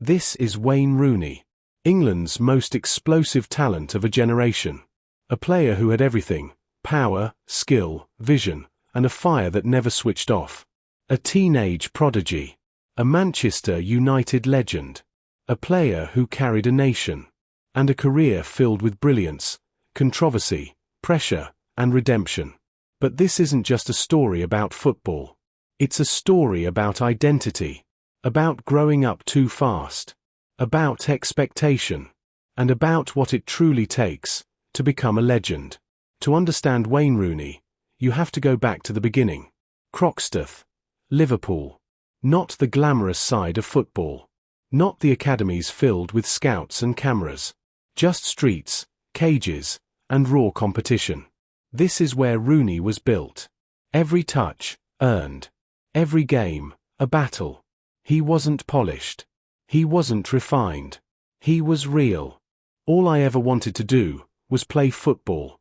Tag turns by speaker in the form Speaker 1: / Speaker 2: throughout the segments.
Speaker 1: This is Wayne Rooney, England's most explosive talent of a generation. A player who had everything: power, skill, vision, and a fire that never switched off. A teenage prodigy. A Manchester United legend. A player who carried a nation. And a career filled with brilliance, controversy, pressure, and redemption. But this isn't just a story about football. It's a story about identity. About growing up too fast. About expectation. And about what it truly takes to become a legend. To understand Wayne Rooney, you have to go back to the beginning. Croxteth, Liverpool. Not the glamorous side of football. Not the academies filled with scouts and cameras. Just streets, cages, and raw competition. This is where Rooney was built. Every touch, earned. Every game, a battle. He wasn't polished. He wasn't refined. He was real. All I ever wanted to do was play football.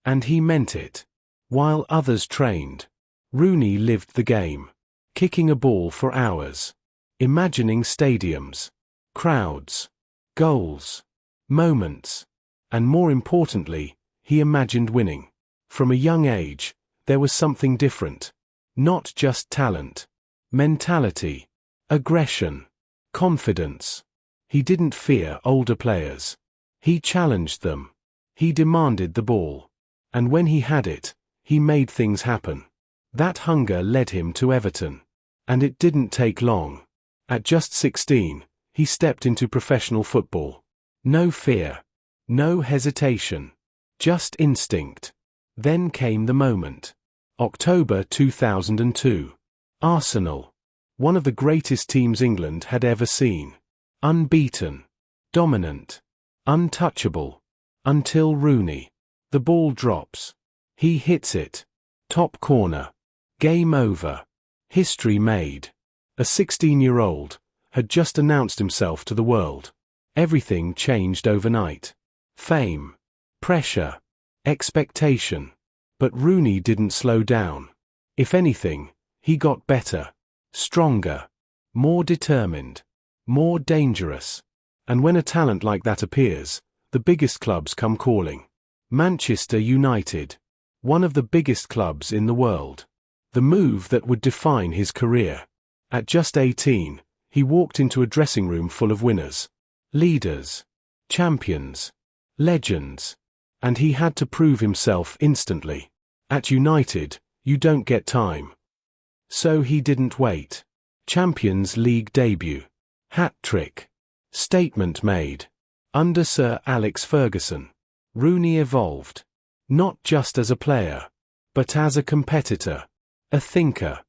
Speaker 1: And he meant it. While others trained, Rooney lived the game. Kicking a ball for hours. Imagining stadiums. Crowds. Goals. Moments. And more importantly, he imagined winning. From a young age, there was something different. Not just talent. Mentality. Aggression. Confidence. He didn't fear older players. He challenged them. He demanded the ball. And when he had it, he made things happen. That hunger led him to Everton. And it didn't take long. At just 16, he stepped into professional football. No fear. No hesitation. Just instinct. Then came the moment. October 2002. Arsenal. One of the greatest teams England had ever seen. Unbeaten. Dominant. Untouchable. Until Rooney. The ball drops. He hits it. Top corner. Game over. History made. A 16-year-old had just announced himself to the world. Everything changed overnight. Fame. Pressure. Expectation. But Rooney didn't slow down. If anything, he got better. Stronger. More determined. More dangerous. And when a talent like that appears, the biggest clubs come calling. Manchester United. One of the biggest clubs in the world. The move that would define his career. At just 18, he walked into a dressing room full of winners. Leaders. Champions. Legends. And he had to prove himself instantly. At United, you don't get time. So he didn't wait. Champions League debut. Hat-trick. Statement made. Under Sir Alex Ferguson, Rooney evolved. Not just as a player, but as a competitor. A thinker.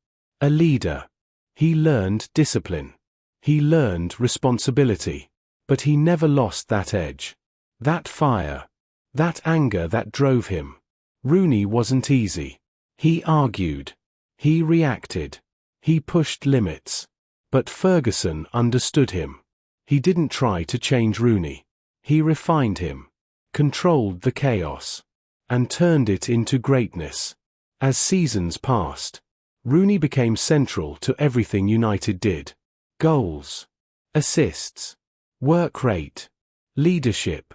Speaker 1: A leader. He learned discipline. He learned responsibility. But he never lost that edge. That fire. That anger that drove him. Rooney wasn't easy. He argued. He reacted. He pushed limits. But Ferguson understood him. He didn't try to change Rooney. He refined him. Controlled the chaos. And turned it into greatness. As seasons passed, Rooney became central to everything United did. Goals. Assists. Work rate. Leadership.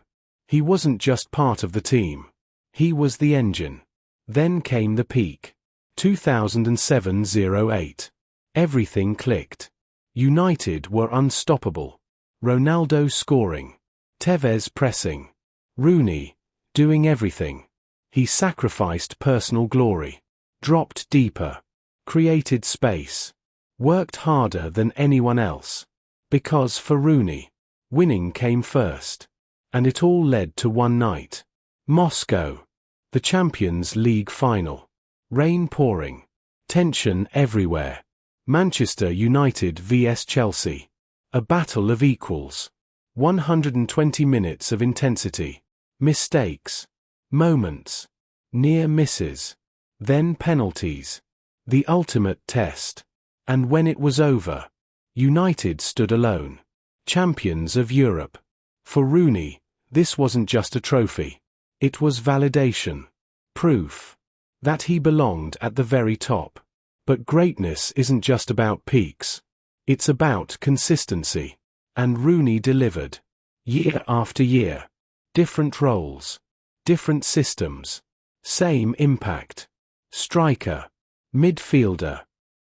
Speaker 1: He wasn't just part of the team. He was the engine. Then came the peak. 2007-08. Everything clicked. United were unstoppable. Ronaldo scoring. Tevez pressing. Rooney doing everything. He sacrificed personal glory. Dropped deeper. Created space. Worked harder than anyone else. Because for Rooney, winning came first. And it all led to one night. Moscow. The Champions League final. Rain pouring. Tension everywhere. Manchester United vs Chelsea. A battle of equals. 120 minutes of intensity. Mistakes. Moments. Near misses. Then penalties. The ultimate test. And when it was over, United stood alone. Champions of Europe. For Rooney, this wasn't just a trophy. It was validation. Proof. That he belonged at the very top. But greatness isn't just about peaks. It's about consistency. And Rooney delivered. Year after year. Different roles. Different systems. Same impact. Striker. Midfielder.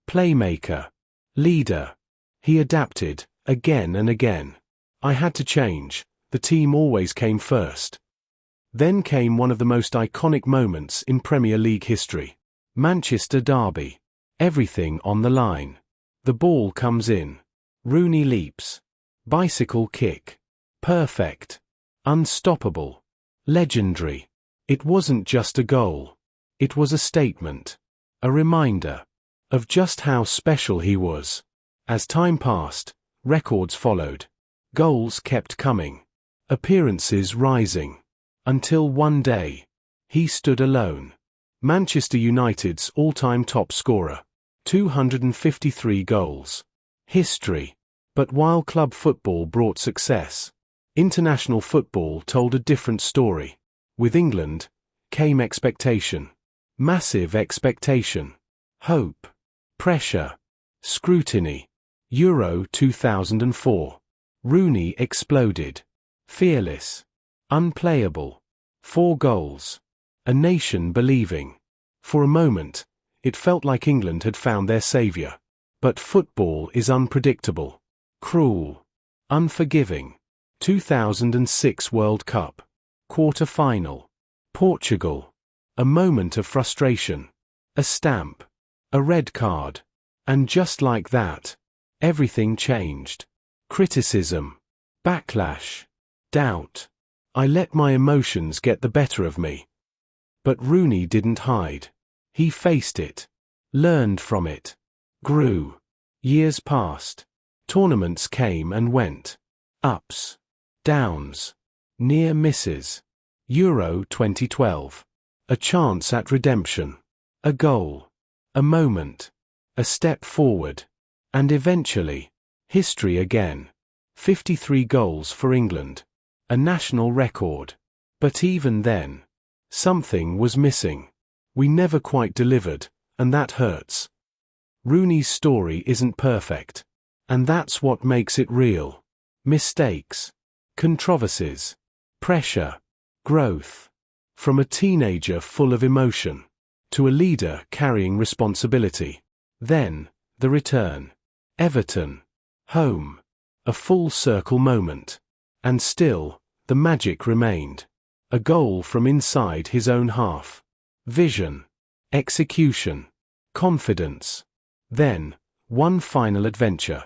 Speaker 1: Playmaker. Leader. He adapted, again and again. I had to change. The team always came first. Then came one of the most iconic moments in Premier League history. Manchester derby. Everything on the line. The ball comes in. Rooney leaps. Bicycle kick. Perfect. Unstoppable. Legendary. It wasn't just a goal. It was a statement. A reminder of just how special he was. As time passed, records followed. Goals kept coming. Appearances rising. Until one day, he stood alone. Manchester United's all-time top scorer. 253 goals. History. But while club football brought success, international football told a different story. With England, came expectation. Massive expectation. Hope. Pressure. Scrutiny. Euro 2004. Rooney exploded. Fearless. Unplayable. 4 goals. A nation believing. For a moment, it felt like England had found their saviour. But football is unpredictable. Cruel. Unforgiving. 2006 World Cup. Quarter-final. Portugal. A moment of frustration. A stamp. A red card. And just like that, everything changed. Criticism. Backlash. Doubt. I let my emotions get the better of me. But Rooney didn't hide. He faced it. Learned from it. Grew. Years passed. Tournaments came and went. Ups. Downs. Near misses. Euro 2012. A chance at redemption. A goal. A moment. A step forward. And eventually, history again. 53 goals for England. A national record. But even then, something was missing. We never quite delivered, and that hurts. Rooney's story isn't perfect. And that's what makes it real. Mistakes. Controversies. Pressure. Growth. From a teenager full of emotion, to a leader carrying responsibility. Then, the return. Everton. Home. A full circle moment. And still, the magic remained. A goal from inside his own half. Vision. Execution. Confidence. Then, one final adventure.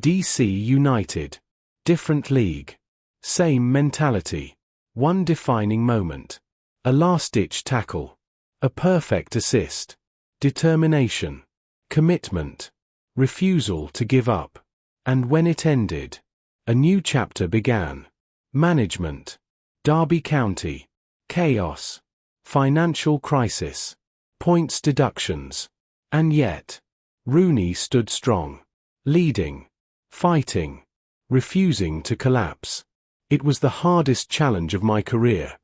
Speaker 1: DC United. Different league. Same mentality. One defining moment. A last-ditch tackle. A perfect assist. Determination. Commitment. Refusal to give up. And when it ended, a new chapter began. Management. Derby County. Chaos. Financial crisis. Points deductions. And yet, Rooney stood strong. Leading. Fighting. Refusing to collapse. It was the hardest challenge of my career.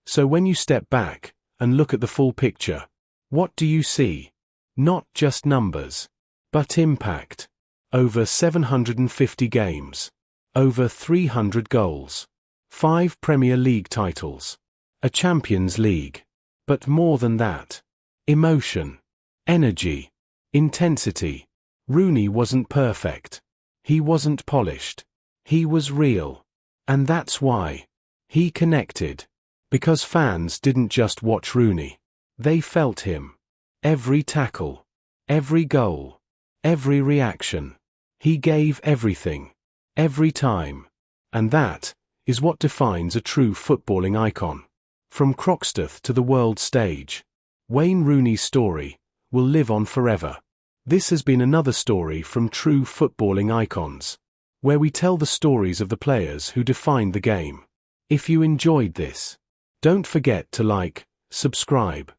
Speaker 1: So when you step back and look at the full picture, what do you see? Not just numbers, but impact. Over 750 games. Over 300 goals. 5 Premier League titles. A Champions League. But more than that. Emotion. Energy. Intensity. Rooney wasn't perfect. He wasn't polished. He was real. And that's why. He connected. Because fans didn't just watch Rooney. They felt him. Every tackle. Every goal. Every reaction. He gave everything. Every time. And that is what defines a true footballing icon. From Croxteth to the world stage, Wayne Rooney's story will live on forever. This has been another story from True Footballing Icons, where we tell the stories of the players who defined the game. If you enjoyed this, don't forget to like, subscribe,